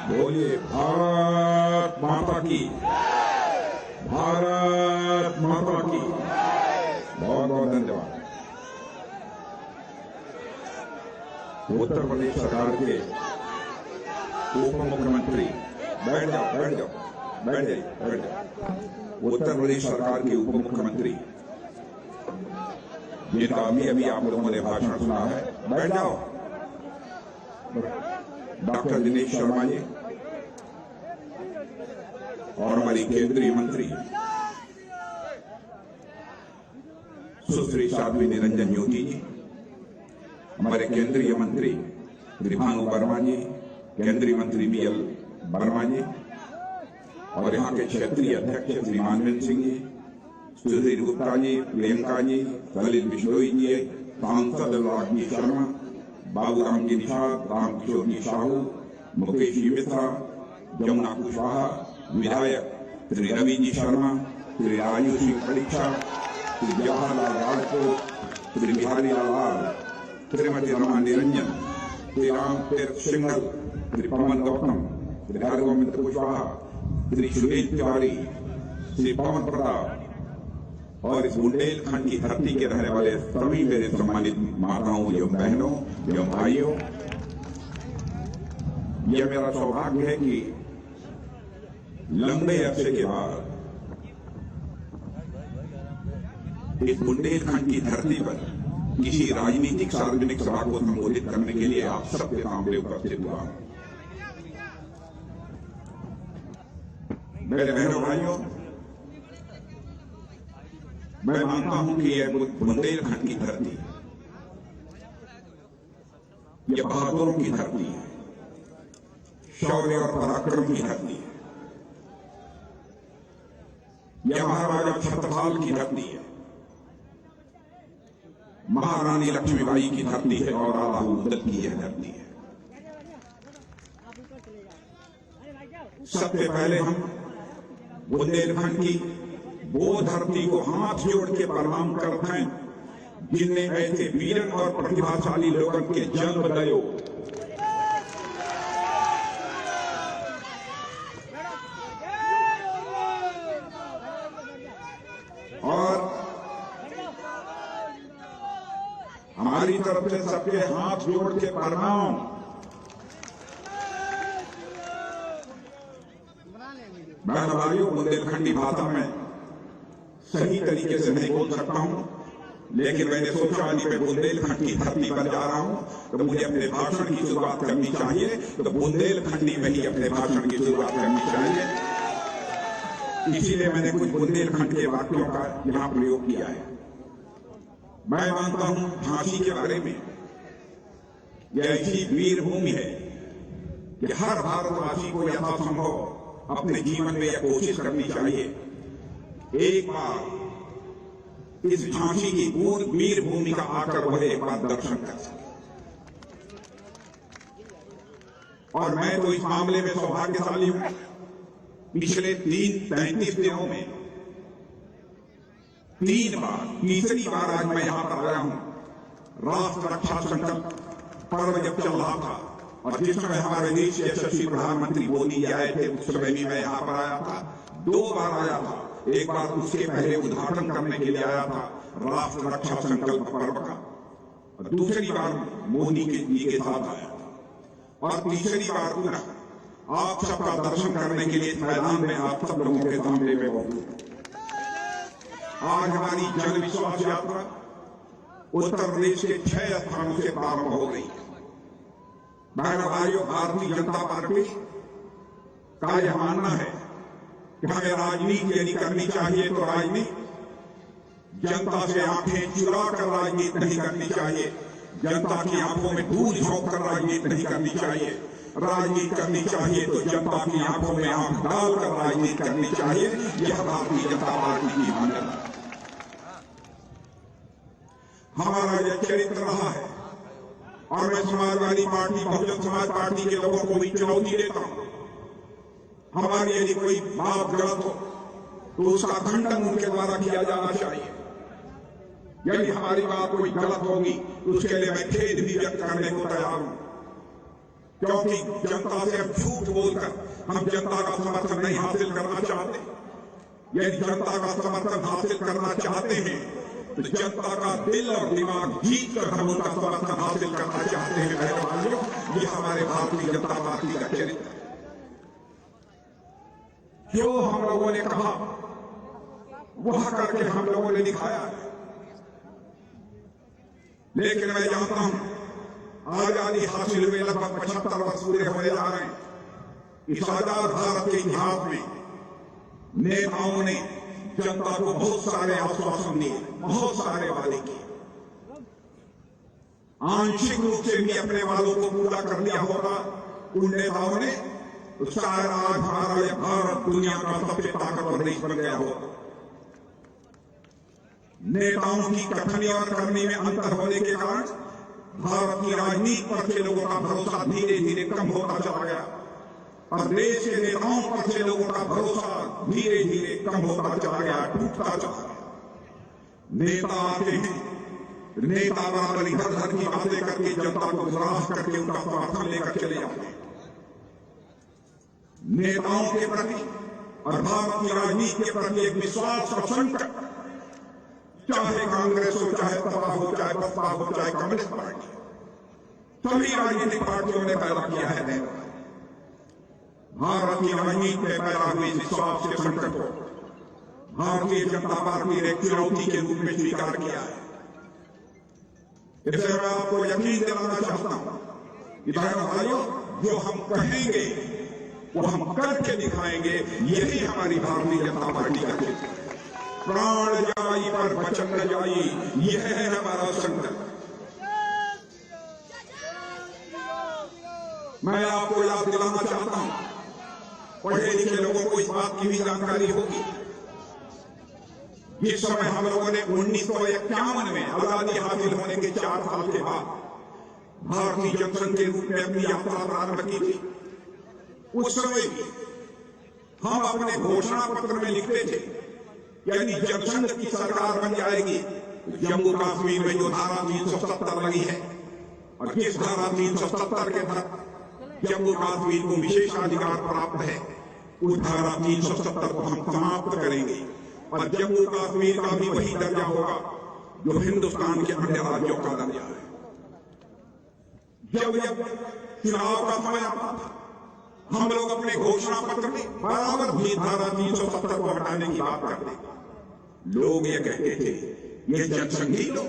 बोलिए भारत माता की, भारत माता की। बहुत बहुत धन्यवाद। उत्तर प्रदेश सरकार के उप मुख्यमंत्री, बैठ जाओ बैठ जाओ बैठ जाइए बैठ जाओ। उत्तर प्रदेश सरकार के उप मुख्यमंत्री जिनका अभी अभी आप लोगों ने भाषण सुना है, बैठ जाओ, डॉक्टर दिनेश शर्मा जी और हमारी केंद्रीय मंत्री सुश्री साध्वी निरंजन ज्योति जी, हमारे केंद्रीय मंत्री भानु वर्मा जी, केंद्रीय मंत्री बीएल वर्मा जी और यहाँ के क्षेत्रीय अध्यक्ष श्री मानवेंद्र सिंह जी, सुधीर गुप्ता जी, प्रियंका जी, ललित बिश्नोई जी, सांसद राजी शर्मा, बाबूराम जी निषाद, रामकिशोर जी साहू, मुकेश जी मिश्रा, जमुना कुशवाहा, विधायक श्री रवि जी शर्मा, श्री राजू सिंह परीक्षा, श्री जवाहरलाल राजपूत, श्री बिहारी लाल, श्रीमती रमा निरंजन, श्री राम तीर्थ सिंघल, श्री पवन गौतम, श्री हरगोविंद कुशवाहा, श्री सुनील तिवारी, श्री पवन प्रताप और इस बुंदेलखंड की धरती के रहने वाले सभी मेरे सम्मानित माताओं एवं बहनों एवं भाइयों, यह मेरा सौभाग्य है कि लंबे अरसे के बाद इस बुंदेलखंड की धरती पर किसी राजनीतिक सार्वजनिक सभा को संबोधित करने के लिए आप सबके सामने उपस्थित हुआ। मेरे बहनों भाइयों, मैं मानता हूं कि यह बुंदेलखंड की धरती, यह बहादुरों की धरती है, शौर्य और पराक्रम की धरती है, यह महाराजा छत्रसाल की धरती है, महारानी लक्ष्मीबाई की धरती है और आला की यह धरती है। सबसे पहले हम बुंदेलखंड की वो धरती को हाथ जोड़ के प्रणाम करते हैं जिनने ऐसे वीरन और प्रतिभाशाली लोगों के जन्म दियो। और हमारी तरफ से सबके हाथ जोड़ के प्रणाम। मैं भाइयों, बुंदेलखंडी भाषा में सही तरीके से नहीं बोल सकता हूं, लेकिन मैंने सोचा कि मैं बुंदेलखंड की धरती पर जा रहा हूं तो मुझे अपने भाषण की शुरुआत करनी चाहिए, तो बुंदेलखंडी में ही अपने भाषण की शुरुआत करनी चाहिए। इसीलिए मैंने कुछ बुंदेलखंड के वाक्यों का यहां प्रयोग किया है। मैं मानता हूं झांसी के बारे में यह ऐसी वीर भूमि है कि हर भारतवासी को यथासंभव अपने जीवन में यह कोशिश करनी चाहिए एक बार इस झांसी की वीर भूमि का आकर वह एक बार दर्शन कर सके। और मैं तो इस मामले में सौभाग्यशाली हूं, पिछले 33 दिनों में 3 बार, तीसरी बार आज मैं यहां पर आया हूं। राष्ट्र रक्षा संकल्प पर्व जब चल रहा था और जिस समय हमारे देश के यशस्वी प्रधानमंत्री मोदी जी आए थे, उस समय भी मैं यहां पर आया था। 2 बार आया था, एक बार उसके पहले उद्घाटन करने के लिए आया था राष्ट्र रक्षा संकल्प पर्व का, और दूसरी बार मोदी जी के साथ आया था, और तीसरी बार पुनः आप सबका दर्शन करने के लिए मैदान में आप सब लोगों के सामने में मौजूद। आज हमारी जन विश्वास यात्रा उत्तर प्रदेश के 6 स्थानों से प्रारंभ हो गई है। बहनों भाइयों, भारतीय जनता पार्टी का यह मानना है कि हमें राजनीति यदि करनी चाहिए तो राजनीति जनता से आंखें चुरा कर राजनीति नहीं करनी चाहिए, जनता की आंखों में धूल झोंक कर राजनीति नहीं करनी चाहिए। राजनीति करनी चाहिए तो जनता की आंखों में आंख डालकर राजनीति करनी चाहिए। यह भारतीय जनता पार्टी की मान्यता है। हमारा यह चरित्र रहा है और मैं समाजवादी पार्टी, बहुजन समाज पार्टी के लोगों को भी चुनौती देता हूं। हमारी यदि कोई बात गलत हो तो उसका खंडन उनके द्वारा किया जाना चाहिए। यदि हमारी बात कोई गलत होगी तो उसके लिए मैं खेद भी व्यक्त करने को तैयार हूं। क्योंकि जनता से अब झूठ बोलकर हम जनता का समर्थन नहीं हासिल करना चाहते। यदि जनता का समर्थन हासिल करना चाहते हैं तो जनता का दिल और दिमाग जीत कर हम उनका समर्थन हासिल करना चाहते हैं। मेरे भाइयों, ये हमारे भारतीय जनता पार्टी का चरित्र है। जो हम लोगों ने कहा वह करके हम लोगों ने दिखाया है। लेकिन मैं जानता हूं आजादी हासिल हुए लगभग 75 वर्ष पूरे होने जा रहे हैं। इस आजाद भारत के इतिहास में नेताओं ने जनता को बहुत सारे आश्वासन दिए, बहुत सारे वादे किए। आंशिक रूप से भी अपने वादों को पूरा कर लिया होगा उन नेताओं ने, तो शायद आज हमारा यह भारत दुनिया का सबसे ताकतवर देश बन गया होगा। नेताओं की कथनी और करनी में अंतर होने के कारण भारत की राजनीति पर से लोगों का भरोसा धीरे धीरे कम होता चला गया और देश के नेताओं पर से लोगों का भरोसा धीरे धीरे कम होता चला गया, टूटता चला गया। नेता आते हैं, नेता बराबर इधर उधर की बातें करके जनता को गुमराह करके उनका समर्थन लेकर चले जाते हैं। नेताओं के प्रति और भारत की राजनीति के प्रति एक विश्वास और संकट, चाहे कांग्रेस हो, चाहे सपा हो, चाहे बसपा हो, चाहे कम्युनिस्ट पार्टी, सभी राजनीतिक पार्टियों ने पैदा किया है। भारत की राजनीति में पैदा हुई विश्वास के संकट को भारतीय जनता पार्टी ने चुनौती के रूप में स्वीकार किया है। इसलिए मैं आपको यकीन दिलाना चाहता हूं कि भाइयों, जो हम कहेंगे वो हम करके दिखाएंगे। यही हमारी भारतीय जनता पार्टी का चरित्र है। प्राण जाई पर वचन न जाई, यह है हमारा संकल्प। मैं आपको याद दिलाना चाहता हूं, पढ़े लिखे लोगों को इस बात की भी जानकारी होगी, जिस समय हम लोगों ने 1951 में आजादी हासिल होने के 4 साल के बाद भारतीय जनसंघ के रूप में अपनी यात्रा प्रारंभ की थी, उस समय भी हम अपने घोषणा पत्र में लिखते थे यदि जनसंघ की सरकार बन जाएगी तो जम्मू कश्मीर में जो धारा 370 लगी है और जिस धारा 370 के तहत जम्मू कश्मीर को विशेषाधिकार प्राप्त है, उस धारा 370 को हम समाप्त करेंगे और जम्मू कश्मीर का भी वही दर्जा होगा जो हिंदुस्तान के अन्य राज्यों का दर्जा है। जब चुनाव का समय आता था, हम लोग अपने घोषणा पत्र में बराबर भी धारा 370 को हटाने की बात करते। लोग ये कहते थे ये जनसंघी लोग।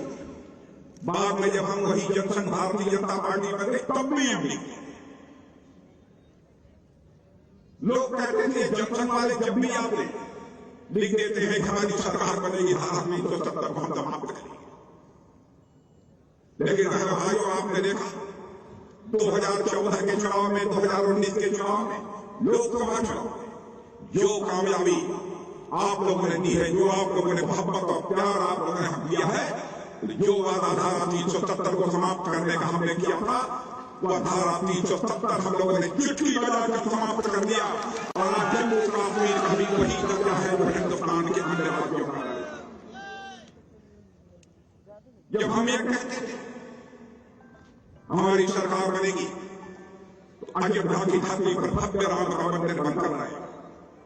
बाद में जब हम वही जनसंघ भारतीय जनता पार्टी बन गए, तब भी हम लिखे। लोग कहते थे जनसंघ वाले जब भी आते लिख देते हैं हमारी सरकार बनेगी, धारा 370 को हम समाप्त करेंगे। लेकिन भाइयों, आपने देखा 2014 के चुनाव में, 2019 के चुनाव में, लोकसभा चुनाव में जो कामयाबी आप लोगों ने दी है, जो आप लोगों ने मोहब्बत और प्यार आप लोगों ने हम दिया है, जो वादा धारा 370 को समाप्त करने का हमने किया था, वह धारा 370 हम लोगों ने चिट्ठी बजाकर समाप्त कर दिया और आज जम्मू कश्मीर का भी वही दर्जा है जो हिंदुस्तान के अन्य राज्यों का है। जब हम ये कहते थे हमारी सरकार बनेगी तो अयोध्या की धरती पर भव्य राम का मंदिर बनकर रहे।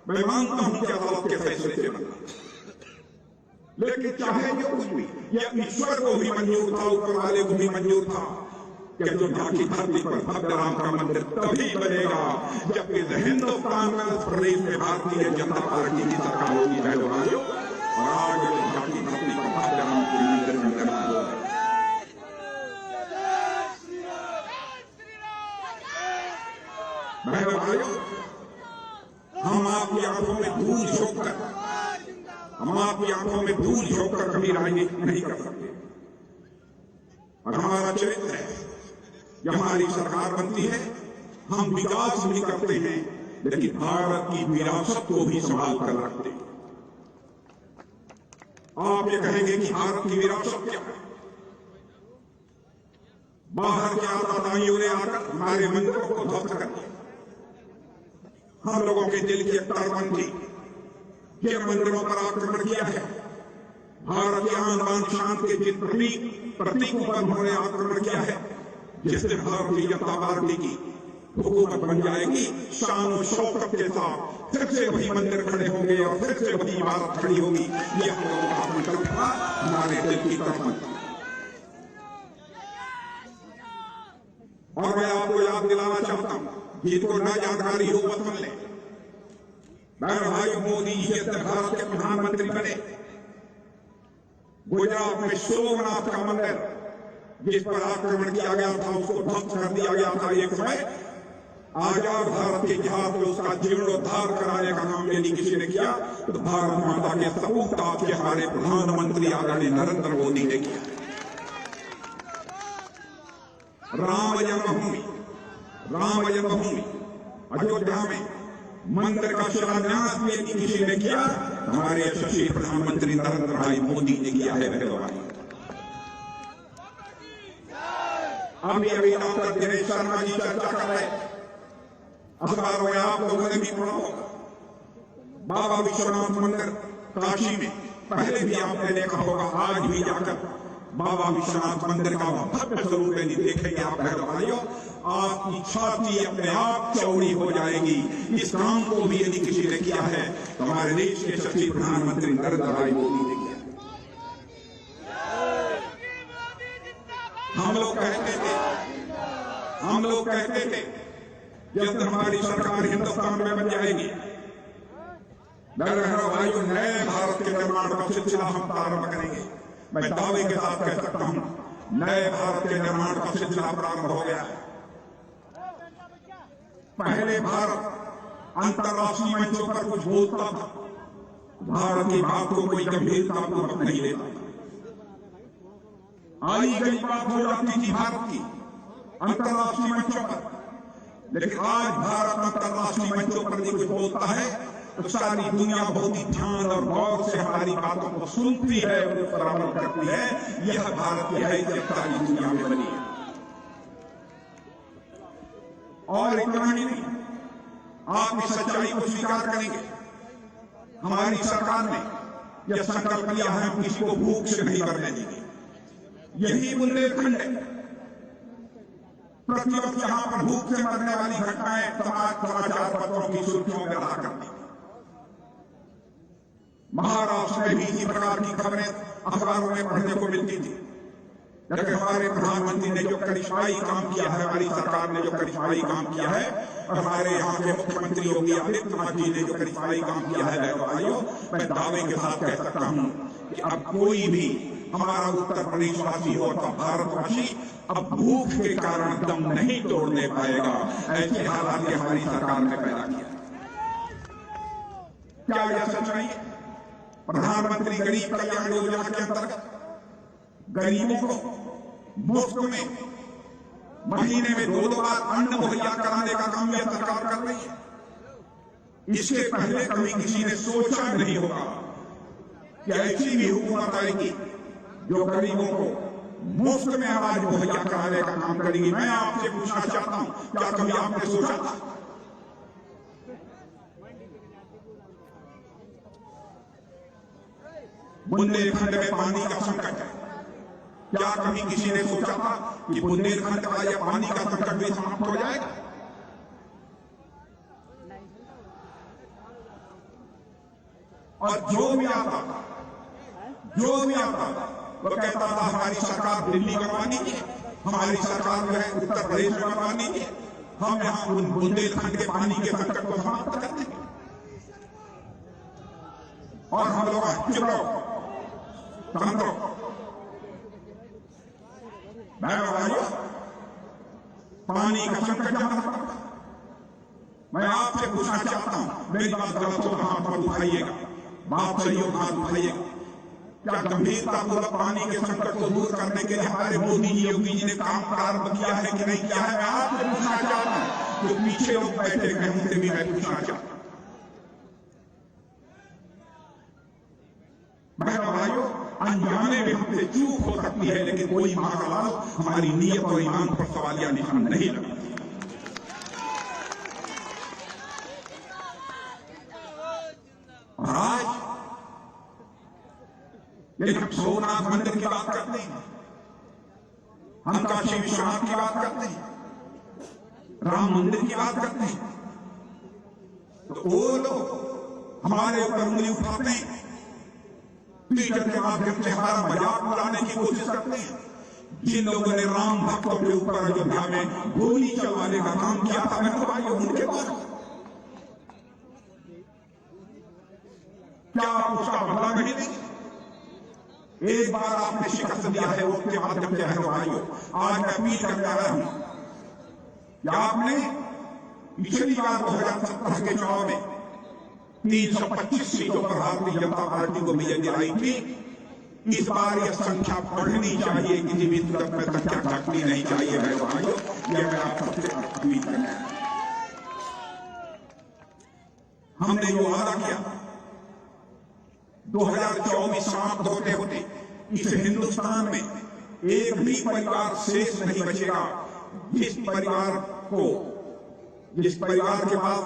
मैं मानता हूं कि अदालत के फैसले से बना, लेकिन चाहे जो कुछ भी, यह ईश्वर को भी मंजूर था, ऊपर वाले को भी मंजूर था कि अयोध्या की धरती पर भव्य राम का मंदिर तभी बनेगा जबकि हिंदुस्तान में उस प्रदेश में भारतीय जनता पार्टी की सरकार होगी। भाइयों, और आज अयोध्या की धरती पर भव्य राम के मंदिर में निर्माण हो रहा है। भाइयों, हम आपकी आंखों में धूल झोंककर, हम आपकी आंखों में धूल झोंककर कभी राजनीति नहीं कर सकते। और हमारा चरित्र है, जब हमारी सरकार बनती है हम विकास भी करते हैं, लेकिन भारत की विरासत को भी संभाल कर रखते हैं। आप ये कहेंगे कि भारत की विरासत क्या है? बाहर के आतंकवादियों ने आकर हमारे मंदिरों को ध्वस्त कर दिया। हम लोगों के दिल की एक तड़पन थी, जिन मंदिरों पर आक्रमण किया है, भारत के आन बान शान के जिन प्रतीकों पर उन्होंने आक्रमण किया है, जिसने भारतीय जनता पार्टी की हुकूमत बन जाएगी, शान और शौकत के साथ फिर से वही मंदिर खड़े होंगे और फिर से वही इमारत खड़ी होगी। यह हम लोगों का संकल्प था, हमारे दिल की तड़पन। और मैं आपको याद दिलाना चाहता हूं, जिनको न जानकारी हो वो सुन ले। भाई मोदी जी भारत के प्रधानमंत्री बने, गुजरात में सोमनाथ का मंदिर जिस पर आक्रमण किया गया था उसको ध्वस्त कर दिया गया था। एक समय आजाद भारत के इतिहास में उसका जीर्णोद्धार कराने का काम यदि किसी ने किया तो भारत माता के सपूत आपके हमारे प्रधानमंत्री आदरणीय नरेंद्र मोदी ने किया। राम जन्मभूमि अयोध्या में मंदिर का शिलान्यास भी यदि किसी ने किया तो हमारे यशस्वी प्रधानमंत्री नरेंद्र भाई मोदी ने किया है। अभी डॉक्टर दिनेश शर्मा जी चर्चा कर रहे, अखबारों में आप लोगों ने भी पढ़ा होगा, बाबा विश्वनाथ मंदिर काशी में पहले भी आपने देखा होगा। आज भी जाकर बाबा विश्वनाथ मंदिर का भव्य स्वरूप यदि देखेंगे आप भाइयों, आपकी छाती अपने आप चौड़ी हो जाएगी। इस काम को भी यदि किसी ने किया है तो हमारे देश के यशस्वी प्रधानमंत्री नरेंद्र भाई मोदी ने किया। हम लोग कहते थे जब हमारी सरकार हिंदुस्तान में बन जाएगी, भाइयों नए भारत के निर्माण का सिलसिला हम प्रारंभ करेंगे। मैं दावे के साथ कह सकता हूं, नए भारत के निर्माण का सिलसिला प्रारंभ हो गया है। पहले भारत अंतर्राष्ट्रीय मंचों पर कुछ बोलता था, भारत की बात को कोई गंभीरतापूर्वक नहीं लेता। आई गई बात हो जाती थी भारत की अंतर्राष्ट्रीय मंचों पर, लेकिन आज भारत अंतर्राष्ट्रीय मंचों पर भी कुछ बोलता है तो सारी दुनिया बहुत ही ध्यान और गौर से हमारी बातों को सुनती है और उस पर अमल करती है। यह भारत की हैसियत सारी दुनिया में बनी है। और इतना ही नहीं, आप इस सच्चाई को स्वीकार करेंगे, हमारी सरकार ने यह संकल्प लिया है हम किसी को भूख से नहीं मरने देंगे। यही बुंदेलखंड है, प्रतिवर्ष यहां पर भूख से मरने वाली घटनाएं समाचार पत्रों की सुर्खियों में रहा करती। महाराष्ट्र में भी इसी प्रकार की खबरें अखबारों में पढ़ने को मिलती थी। लेकिन हमारे प्रधानमंत्री ने जो करिश्माई काम किया है, हमारी सरकार ने जो करिश्माई काम किया है, और हमारे यहाँ के मुख्यमंत्री योगी आदित्यनाथ जी ने जो करिश्माई काम किया है, भाइयों मैं दावे के साथ कह सकता हूं कि अब कोई भी हमारा उत्तर प्रदेशवासी हो अथवा भारतवासी अब भूख के कारण दम नहीं तोड़ने पाएगा। ऐसे हालात हमारी सरकार ने पैदा किया। क्या यह सच्चाई है? प्रधानमंत्री गरीब कल्याण योजना के अंतर्गत गरीबों को मुफ्त में महीने में 2 बार अन्न मुहैया कराने का काम यह सरकार कर रही है। इसके पहले कभी किसी ने सोचा नहीं होगा कि ऐसी भी हुकूमत आएगी जो गरीबों को मुफ्त में अनाज मुहैया कराने का काम करेगी। मैं आपसे पूछना चाहता हूं, क्या कभी आपने सोचा था? बुंदेलखंड में पानी का संकट है, क्या कभी किसी ने सोचा था कि बुंदेलखंड का यह पानी का संकट भी समाप्त हो जाएगा? और जो भी आता वो कहता था हमारी सरकार दिल्ली में बनवा दीजिए, हमारी सरकार जो है उत्तर प्रदेश में बनवा दीजिए, हम यहां उन बुंदेलखंड के पानी के संकट को समाप्त कर देंगे। और हम लोग चुप रहो, शांत रहो। भाइयों पानी का संकट हमारा पड़ता। मैं आपसे पूछना चाहता हूं, मेरी बात गलत हो हाथ मत उठाइएगा, बात सही हो हाथ उठाइएगा। क्या गंभीरतापूर्वक पानी के संकट को दूर करने के लिए हमारे मोदी जी योगी जी ने काम प्रारंभ किया है कि नहीं किया है? मैं आपसे पूछना चाहता हूं, जो पीछे लोग बैठे हैं उनसे भी मैं पूछना चाहता हूं। भाइयों अनजाने में हमसे चूक हो सकती है, लेकिन कोई महाकाल हमारी नीयत और ईमान पर सवालिया निशान नहीं लगा। और आज यदि हम सोमनाथ मंदिर की बात करते हैं, हम काशी विश्वनाथ की बात करते हैं, राम मंदिर की बात करते हैं तो वो लोग हमारे ऊपर उंगली उठाते हैं, ट्विटर के माध्यम से हमारा मजाक उड़ाने की कोशिश करते हैं। जिन लोगों ने राम भक्तों के ऊपर अयोध्या में गोली चलवाने का काम किया था, मैं तो भाई उनके पास क्या आप उसका बदला नहीं देंगे? एक बार आपने शिकस्त दिया है, उसके माध्यम से है भाइयों, आज मैं अपील करने आया हूं कि आपने पिछली बार 2017 के चुनाव में 325 सीटों पर भारतीय जनता पार्टी को विजय दिलाई थी। इस बार यह संख्या बढ़नी चाहिए, किसी भी सूरत में संख्या घटनी नहीं चाहिए मेरे भाइयों। यह मैं आप सबसे अपील करना है। हमने जो वादा किया 2024 समाप्त होते होते इस हिंदुस्तान में एक भी परिवार शेष नहीं बचेगा जिस परिवार के पास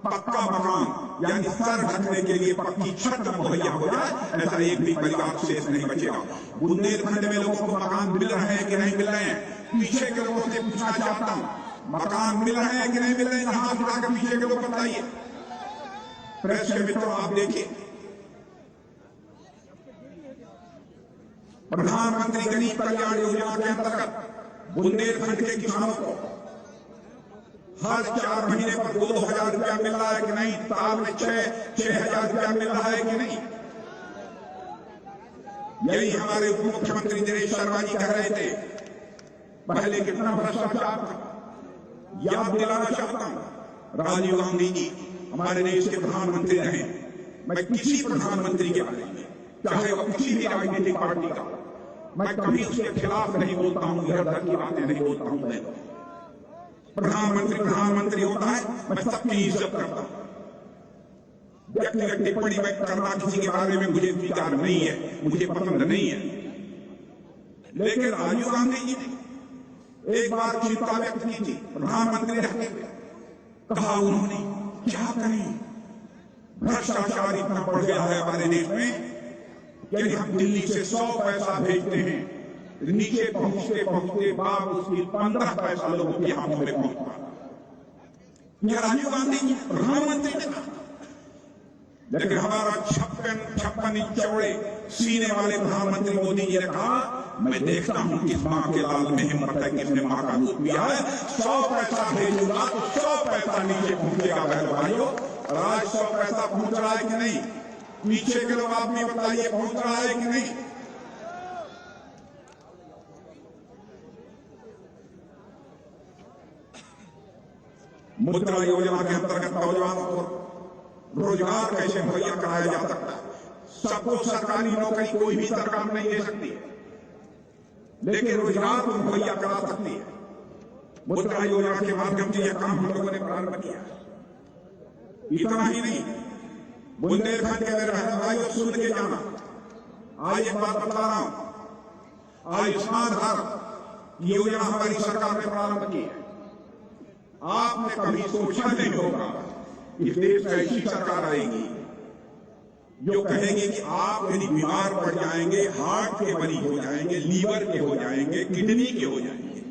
पक्का मकान यानी सर ढकने के लिए पक्की छत मुहैया हो जाए, ऐसा एक भी परिवार शेष नहीं बचेगा। बुंदेलखंड में लोगों को मकान मिल रहे हैं कि नहीं मिल रहे हैं? पीछे के लोगों से पूछना चाहता हूं, मकान मिल रहे हैं कि नहीं मिल रहे हैं? हाथ उठाकर पीछे के लोग बताइए। प्रेस के मित्रों, आप देखिए, प्रधानमंत्री गरीब कल्याण योजना के अंतर्गत बुंदेलखंड के किसानों को हर 4 महीने पर 2-2 हजार रुपया मिल रहा है कि नहीं? साल में 6-6 हजार रुपया मिल रहा है कि नहीं? यही हमारे उप मुख्यमंत्री दिनेश शर्मा जी कह रहे थे पहले कितना भ्रष्टाचार था। याद दिलाना चाहता हूं, राजीव गांधी जी हमारे देश के प्रधानमंत्री रहे। मैं किसी प्रधानमंत्री के बारे में, चाहे वो किसी भी राजनीतिक पार्टी का, मैं कभी उसके खिलाफ नहीं बोलता हूं, इधर उधर की बातें नहीं बोलता हूं। मैं प्रधानमंत्री होता है, मैं सबकी इज्जत करता हूं। व्यक्तिगत टिप्पणी व्यक्त करना किसी के बारे में मुझे विचार नहीं है, मुझे पसंद नहीं है। लेकिन राजीव गांधी जी ने एक बार चिंता व्यक्त की थी प्रधानमंत्री रहते हुए। कहा उन्होंने, क्या करें, भ्रष्टाचार इतना बढ़ गया है हमारे देश में, यदि हम दिल्ली से 100 पैसा भेजते हैं, नीचे पहुंचते पहुंचते बाद उसकी 15 पैसा लोगों के हाथों में पहुंचता। यह राजीव गांधी जी प्रधानमंत्री ने कहा। लेकिन हमारा 56 इंच चौड़े सीने वाले प्रधानमंत्री मोदी जी ने कहा, मैं देखता हूं किस मां के लाल में हिम्मत है, किसने मां का रूप लिया है। 100 पैसा भेजूंगा तो 100 पैसा नीचे पहुंचेगा बहन भाइयों। और आज 100 पैसा पहुंच रहा है कि नहीं? पीछे के लोग आदमी बताइए, पहुंच रहा है कि नहीं? मुद्रा योजना के अंतर्गत नौजवानों को रोजगार कैसे मुहैया कराया जा सकता है? सबको सरकारी नौकरी कोई भी सरकार नहीं दे सकती, लेकिन रोजगार को मुहैया करा सकती है। मुद्रा योजना के माध्यम से यह काम हम लोगों ने प्रारंभ किया। इतना ही नहीं, बुंदेलखंड के रहने वाले सुन के जाना, आज एक बात बता रहा हूं, आयुष्मान भारत योजना हमारी सरकार ने प्रारंभ की है। आपने कभी सोचा नहीं होगा कि देश में ऐसी सरकार आएगी जो कहेगी कि आप यदि बीमार पड़ जाएंगे, हार्ट के मरीज हो जाएंगे, लीवर के हो जाएंगे, किडनी के हो जाएंगे,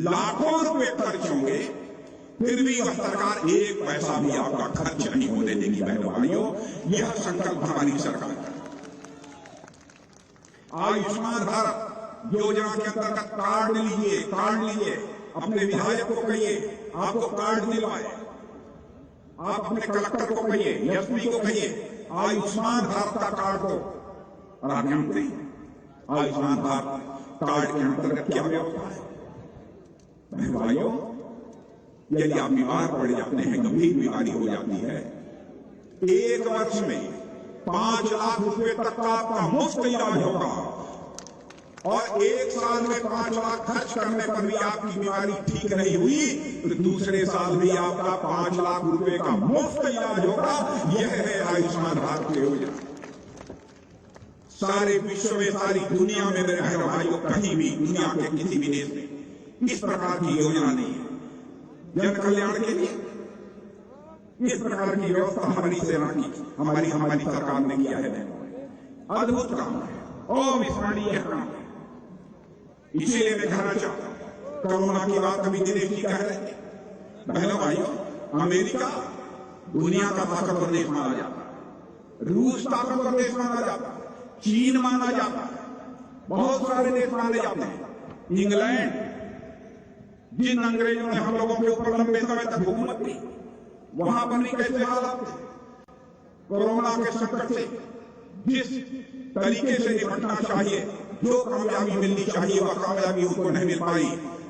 लाखों रुपए खर्च होंगे, फिर भी यह सरकार एक पैसा भी आपका खर्च नहीं होने देगी। बहनों भाइयों, यह संकल्प हमारी सरकार है। आयुष्मान भारत योजना के अंतर्गत कार्ड लीजिए, अपने विधायक को कहिए आपको कार्ड दिलवाए, आप अपने कलेक्टर को कहिए, एसपी को कहिए आयुष्मान भारत का कार्ड दो। और आप जानते हैं आयुष्मान भारत कार्ड के अंतर्गत क्या व्यवस्था है? बहन भाइयों, यदि आप बीमार पड़ जाते हैं, गंभीर बीमारी हो जाती है, 1 वर्ष में 5 लाख रुपए तक का आपका मुफ्त इलाज होगा। और 1 साल में 5 लाख खर्च करने पर भी आपकी बीमारी ठीक नहीं हुई तो दूसरे साल भी आपका 5 लाख रुपए का मुफ्त इलाज होगा। यह है आयुष्मान भारत योजना। सारे विश्व में, सारी दुनिया में मेरे बहनों भाइयों, कहीं भी दुनिया के किसी भी देश में इस प्रकार की योजना नहीं है। जन कल्याण के लिए इस प्रकार की व्यवस्था हमारी सेना की, हमारी सरकार ने किया है। अद्भुत काम है, अविस्मरणीय काम है। इसीलिए मैं कहना चाहता हूं, कोरोना की बात कभी दिनेश जी कह रहे थे, बहनों भाइयों, अमेरिका दुनिया का ताकतवर देश माना जाता है, रूस ताकतवर देश माना जाता है, चीन माना जाता है, बहुत सारे देश माने जाते हैं। इंग्लैंड, जिन अंग्रेजों ने हम लोगों के ऊपर लंबे समय तक हुकूमत की, वहां पर भी कैसे हालात थे। कोरोना के संकट से जिस तरीके से निपटना चाहिए, जो कामयाबी मिलनी चाहिए, वह कामयाबी उनको नहीं मिल पाई।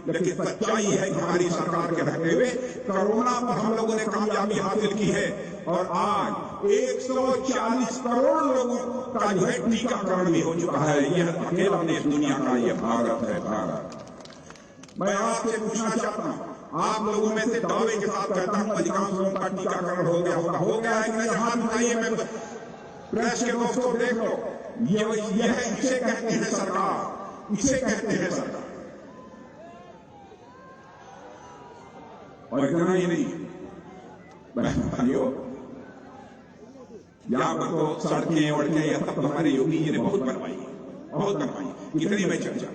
लेकिन सच्चाई है कि हमारी सरकार के रहते हुए कोरोना पर हम लोगों ने कामयाबी हासिल की है और आज 140 करोड़ लोगों का जो है टीकाकरण भी हो चुका है। यह अकेला देश दुनिया का यह भारत है। भारत, मैं आपसे पूछना चाहता हूं, आप लोगों में से दावे के साथ कहता हूं अधिकांश लोगों का टीकाकरण हो गया होगा। हो गया है कि हाथ उठाइए, मैं प्रेस के दोस्तों देख लो, यह इसे कहते हैं सरकार, इसे कहते हैं सरकार। और इतना ही नहीं भाइयों, यहां पर तो सड़कें वड़कें यह सब तो हमारे योगी जी ने बहुत बनवाई, बहुत बनवाई। इतनी में चर्चा,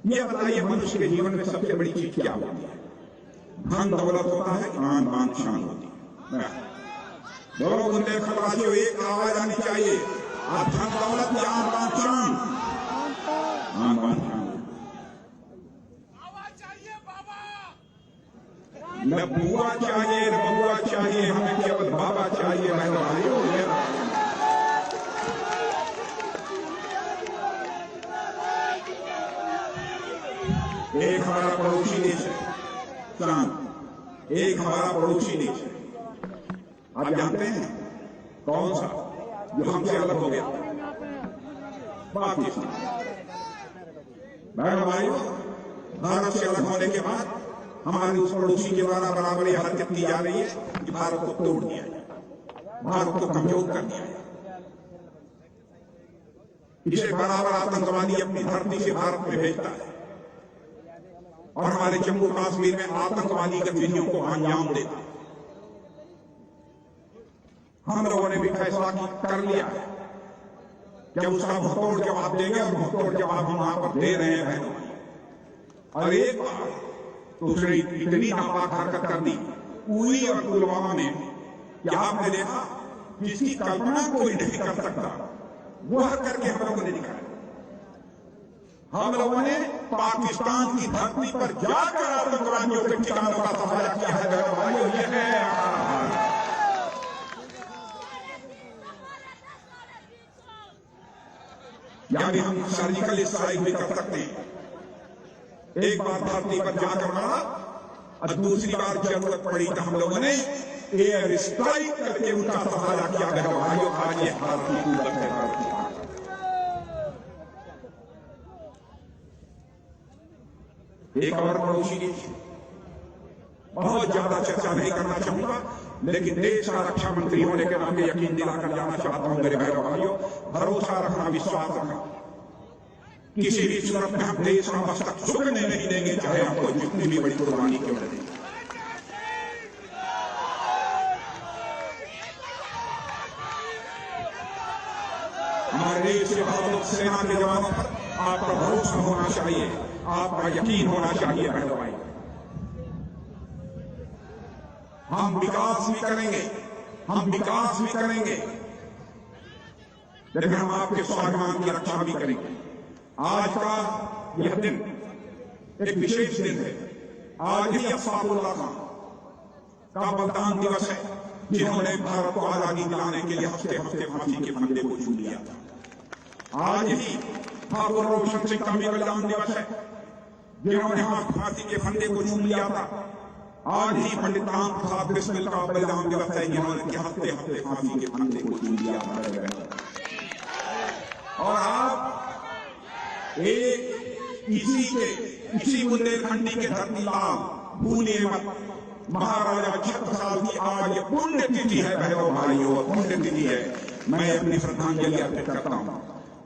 यह बताइए मनुष्य के जीवन में सबसे बड़ी चीज क्या होती है? धन दौलत होता है, आन बान शान होती है। दोनों बुंदेलखंडवासियों एक आवाज आनी चाहिए, धन दौलत या आन बान शान? आन बान शान। न बुआ चाहिए न बबुआ चाहिए, हमें केवल बाबा चाहिए। बहनों भाइयों, एक हमारा पड़ोसी देश है चांद, एक हमारा पड़ोसी देश है, आप जानते हैं कौन सा, जो हमसे अलग हो गया? पाकिस्तान। बहनों भाइयों, भारत से अलग होने के बाद हमारे उस पड़ोसी के द्वारा बराबरी हरकत की जा रही है कि भारत को तोड़ दिया जाए, भारत को कमजोर कर दिया जाए। इसे बराबर आतंकवादी अपनी धरती से भारत में भेजता है और हमारे जम्मू कश्मीर में आतंकवादी गतिविधियों को अंजाम देता है। हम लोगों ने भी फैसला कर लिया है कि उसका मुंहतोड़ जवाब देंगे और मुंहतोड़ जवाब हम वहां पर दे रहे हैं। और एक बार तो उसने इतनी नापाक हरकत कर दी उरी और पुलवामा में कि आपने देखा जिसकी कल्पना कोई नहीं कर सकता, वह करके हम लोगों ने दिखाया। हम लोगों ने पाकिस्तान की धरती पर जाकर आतंकवादियों के ठिकानों का सफाया किया है। यह है या भी हम सर्जिकल स्ट्राइक भी कर सकते हैं। एक बार धरती पर जाकर मारा और दूसरी बार जरूरत पड़ी तो हम लोगों ने एयर स्ट्राइक करके उनका सहारा किया गया। भाइयों, आज ये भारतीय कुदरत है, भारतीय। एक और पड़ोसी देश, बहुत ज्यादा चर्चा नहीं करना चाहूंगा, लेकिन देश का रक्षा मंत्री होने के नाते यकीन दिलाकर जाना चाहता हूं मेरे भाइयों, भरोसा रखना, विश्वास रखना, किसी भी सूरत में हम देश का मस्तक झुकने नहीं देंगे, चाहे हमको जितनी भी बड़ी कुर्बानी क्यों न दें। हमारे देश के बहादुर सेना के जवानों पर आपका भरोसा होना चाहिए, आपका यकीन होना चाहिए। बहनों भाई, हम विकास भी करेंगे, हम विकास भी करेंगे, लेकिन हम आपके स्वाभिमान की रक्षा भी करेंगे। आज का यह दिन एक विशेष दिन है। आज ही अशफाकुल्लाह खान का बलिदान दिवस है, जिन्होंने भारत को आजादी दिलाने के लिए हफ्ते हफ्ते फांसी के फंदे को चूम लिया था। आज ही ठाकुर रोशन सिंह का भी बलिदान दिवस है, जिन्होंने फांसी के फंदे को चूम लिया था। आज ही पंडित राम प्रसाद बिस्मिल का बलिदान दिवस है, जिन्होंने हफ्ते हफ्ते फांसी के फंदे को चूम लिया था। और आप एक इसी बुंदेलखंडी के धरती लाल भूलिए मत, महाराजा छत्रसाल की आज ये पुण्य तिथि है। बहनों भाइयों, पुण्य तिथि है। मैं अपनी श्रद्धांजलि अर्पित करता हूं।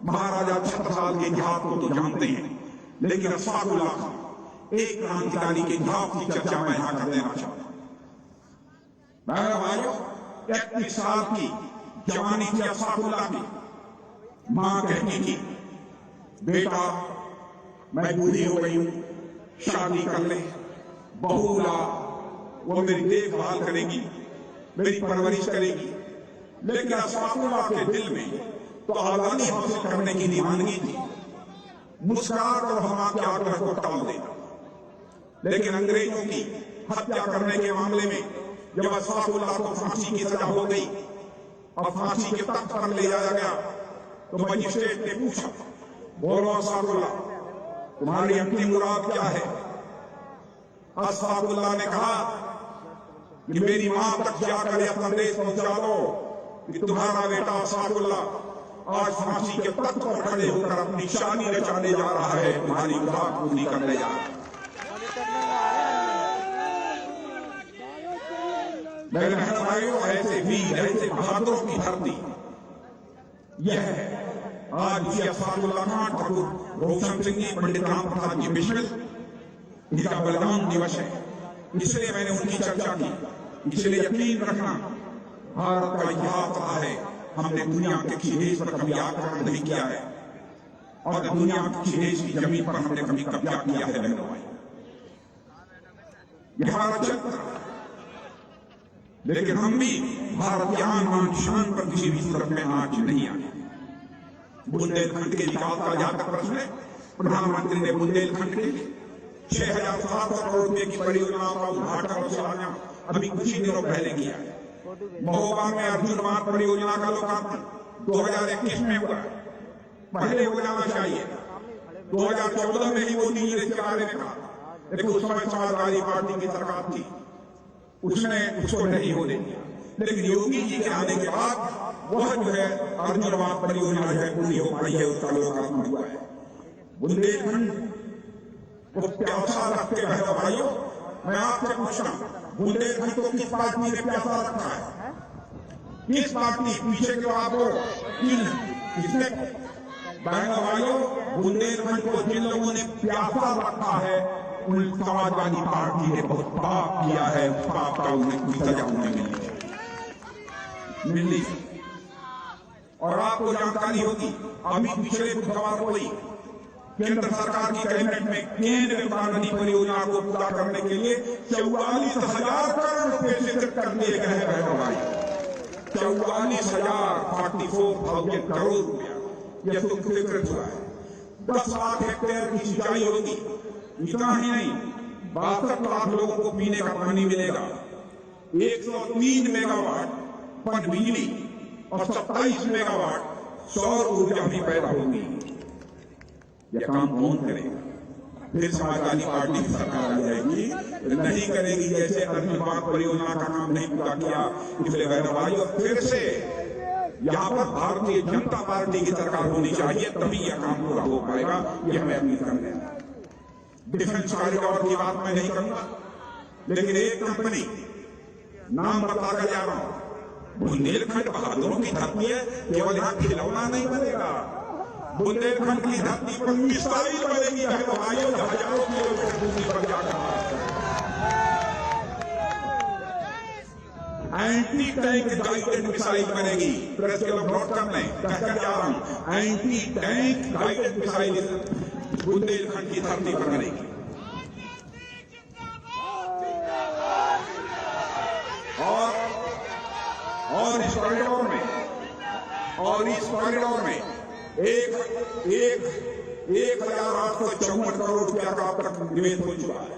महाराजा छत्रसाल के इतिहास को तो जानते हैं, लेकिन अशफाकुल्लाह खान एक क्रांतिकारी के इतिहास की चर्चा मैं यहां कर देना चाहता हूं। बहनों भाइयों, 31 साल की जवानी थी अशफाकुल्लाह की। मां कहती थी, बेटा मैं बूढ़ी हो गई हूं, शादी कर ले, बहुला, वो मेरी देखभाल करेगी, मेरी परवरिश करेगी। लेकिन अशफाकुल्लाह के दिल में तो आजादी हासिल करने की दीवानगी थी, मुस्कुराहट और हवा के आग्रह को टाल देना। लेकिन अंग्रेजों की हत्या करने के मामले में जब अशफाकुल्लाह को फांसी की सजा हो गई और फांसी के तख्त पर ले जाया गया, तो मजिस्ट्रेट ने पूछा, बोलो अशफाकुल्लाह, तुम्हारी अंतिम मुराद क्या है? अशफाकुल्लाह ने कहा कि मेरी मां तक जाकर यह संदेश पहुंचा दो कि तुम्हारा बेटा अशफाकुल्लाह आज फांसी के तख्त पर खड़े होकर अपनी शानी रचाने जा रहा है, तुम्हारी मुराद पूरी करने जा रहा है। मेरे बहन भाइयों, ऐसे वीर, ऐसे बहादुरों की धरती यह है। आज भी अशफाकुल्लाह खान, ठाकुर रोशन सिंह जी, पंडित राम प्रसाद जी बिस्मिल, इनका बलिदान दिवस है, इसलिए मैंने उनकी चर्चा की। इसलिए यकीन रखना, भारत का इतिहास रहा है, हमने दुनिया के किसी देश पर कभी आक्रमण नहीं किया है और दुनिया की किसी देश की जमीन पर हमने कभी कब्जा किया है। बहनों भाई, यह हमारा क्षेत्र, लेकिन हम भी भारत की आन बान शान पर किसी भी सूरत में आज नहीं आए। बुंदेलखंड के विकास का जहां तक प्रश्न है, प्रधानमंत्री ने बुंदेलखंड के 6,700 करोड़ रुपए की परियोजना का उद्घाटन और शिलान्यास अभी कुछ ही दिनों पहले किया है। महोबा में अर्जुन बांध परियोजना का लोकार्पण 2021 में हुआ है, पहले हो जाना चाहिए। 2014 में ही मोदी जी ने इसके बारे में कहा, लेकिन उस समय समाजवादी पार्टी की सरकार थी, उसने उसको नहीं होने दिया। लेकिन योगी जी के आने के बाद वह जो है अर्जुन बांध परियोजना जो है पूरी हो पाई है, उसका लोकार्पण हुआ है। बुंदेलखंड को प्यासा रखते बहनों भाइयों, मैं आपसे पूछता हूं, बुंदेलखंड को किस पार्टी ने प्यासा रखा है? किस पार्टी? पीछे के आपको किसने? बहनों भाइयों, बुंदेलखंड को जिन लोगों ने प्यासा रखा है, उन समाजवादी पार्टी ने बहुत पाप किया है। उस पाप का उन्हें सजा उन्हें मिली। और आपको जानकारी होगी, अभी पिछले बुधवार को ही केंद्र सरकार की कैबिनेट में केंद्र नदी परियोजना को पूरा करने के लिए 44,000 करोड़ रुपए स्वीकृत कर दिए गए हैं। बहनों भाई, 44,000 करोड़ रुपया यह स्वीकृत हुआ है। 10 लाख हेक्टेयर की सिंचाई होगी। इतना ही नहीं, 62 लाख लोगों को पीने का पानी मिलेगा। 103 मेगावाट पन बिजली और 27 मेगावाट सौर ऊर्जा भी पैदा होगी। यह काम कौन करेगा? फिर समाजवादी पार्टी की सरकार आ जाएगी, नहीं करेगी। जैसे अर्जुन बांध परियोजना का काम नहीं पूरा किया, इसलिए बहनों भाइयों, फिर से यहाँ पर भारतीय जनता पार्टी की सरकार होनी चाहिए, तभी यह काम पूरा हो पाएगा। यह मैं अपील कर रहा हूं। डिफेंस कॉरिडोर की बात मैं नहीं करूंगा, लेकिन एक कंपनी नाम बताकर जा रहा हूं, बुंदेलखंड बहादुरों की धरती है। केवल यहाँ खिलौना नहीं बनेगा, बुंदेलखंड की धरती पर मिसाइल बनेगी। हजारों किलोमीटर दूरी पर जाकर एंटी टैंक गाइडेड मिसाइल बनेगी। प्रेस के लोग नोट कर लें, कहकर जा रहा हूं, anti tank guided missile Bundelkhand की धरती पर बनेगी। और इस कॉरिडोर में 1,854 करोड़ रुपया का अब तक निवेश हो चुका है।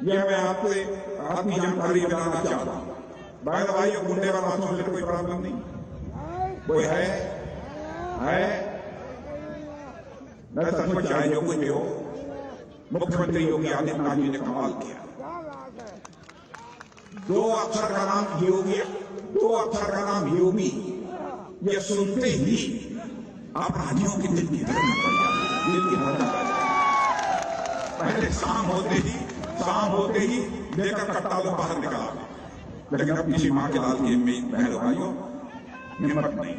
यह मैं आपको अपनी जानकारी बताना चाहता हूं। बहन भाइयों, गुंडे वाला से कोई प्रॉब्लम नहीं, कोई है मैं सचमुच चाहे जो कुछ भी हो, मुख्यमंत्री योगी आदित्यनाथ जी ने कमाल किया। 2 अक्षर का नाम योगी, 2 अक्षर का नाम योगी, ये सुनते ही अपराधियों की दिल की धड़कन बढ़ जाती, दिल की धड़कन बढ़ जाती। पहले शाम होते ही लेकर कट्टा लोग बाहर निकला, लेकिन अब किसी मां के लाल की बहनों भाइयों हिम्मत नहीं।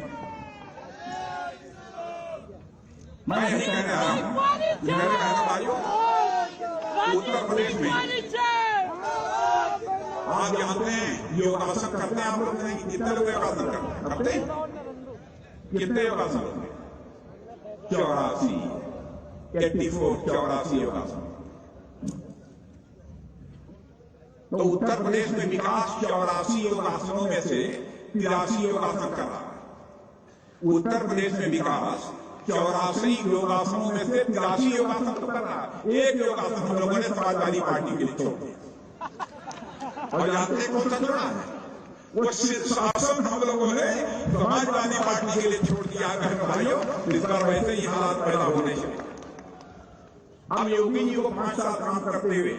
मैं यही कहने आया हूं कि मेरे बहनों भाइयों, उत्तर प्रदेश में आप जानते हैं योगासन करते हैं। आप लोग कितने लोग योगासन करते हैं? कितने योगासन? 84 योगासन। तो उत्तर प्रदेश में विकास 84 योगासनों में से 83 योगासन कर रहा है। उत्तर प्रदेश में विकास 84 योगासनों में से 83 योगासन कर रहा है। एक योगासन हम लोगों ने समाजवादी पार्टी के लिए छोड़ दिया। और जानते हैं कौन सा छोड़ा है? वो शासन हम लोगों ने समाजवादी पार्टी के लिए छोड़ दिया है। बहनों भाइयों, इस बार वैसे ही हालात पैदा होने चाहिए। हम योगी जी को 5 साल काम करते हुए,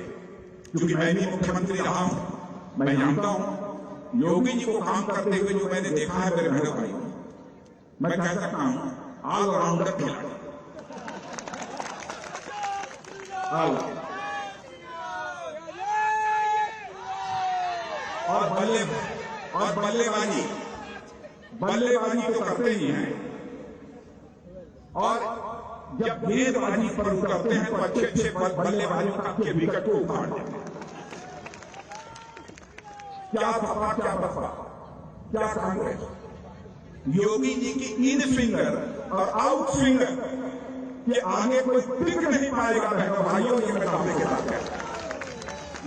क्योंकि मैं भी मुख्यमंत्री रहा हूं, मैं जानता हूं योगी जी को काम करते हुए जो मैंने देखा है मेरे बहनों भाइयों, मैं कह सकता हूं ऑलराउंडर खिलाड़ी। और बल्लेबाजी तो करते ही हैं। और जब गेंदबाजी पर उतरते हैं तो अच्छे बल्लेबाजों के विकेट को उखाड़ देते हैं। क्या सपा, क्या बसपा, क्या कांग्रेस, योगी जी की इन स्विंगर और आउट स्विंगर के आगे कोई टिक नहीं पाएगा। बहनों भाइयों, ये मैं दावे के साथ कहता हूं।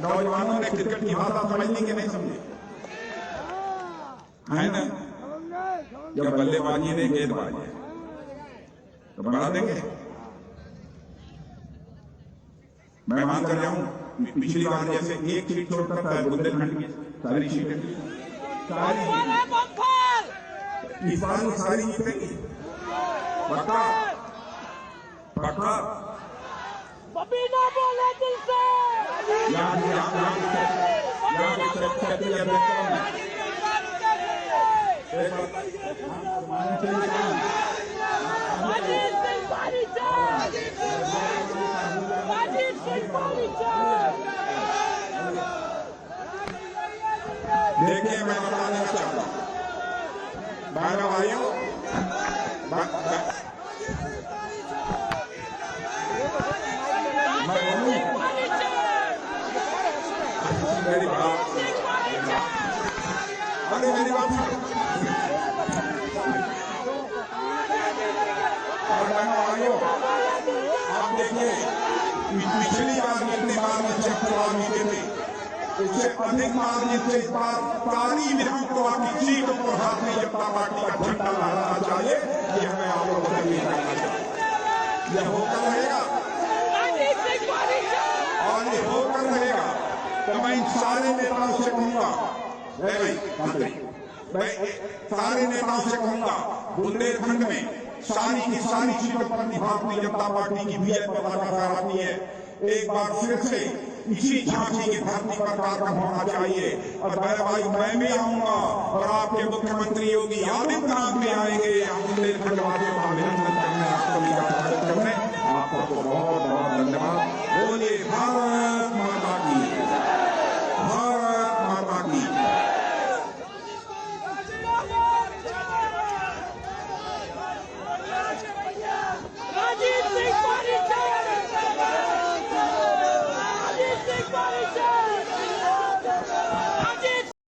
नौजवानों ने क्रिकेट की भाषा समझनी कि नहीं समझी है ना? जब बल्लेबाजी ने गेंदबाजी तो बना देंगे। मैं मान कर जाऊं, पिछली बार जैसे एक सीट छोड़कर बुंदेलखंड की सारी सीटें इस बार सारी जीतेंगी। पक्का पक्का बबीना बोले दिल से। देखिए, मैं बताना चाहता हूं बहनों भाइयों, मेरी बात आप देखिए, पिछली बार जितने बार में चक्रवात जीते थे, उससे अधिक मार्जिन से इस बार सारी विधानसभा की सीटों पर भारतीय जनता पार्टी का झंडा लहराना चाहिए। ये हमें आप लोगों से भी करना चाहिए। यह होकर रहेगा और ये होकर रहेगा तो मैं इन सारे नेताओं से कहूंगा, मैं सारे नेताओं से कहूंगा, बुंदेलखंड में सारी की सारी सीटों पर भारतीय जनता पार्टी की विजय पताका फहरानी है। एक बार फिर से इसी झांसी की धरती पर कार्यक्रम होना चाहिए। और भाई, मैं भी आऊंगा और आपके मुख्यमंत्री योगी आदित्यनाथ भी आएंगे। हम बुंदेलखंड वासियों का अभिनंदन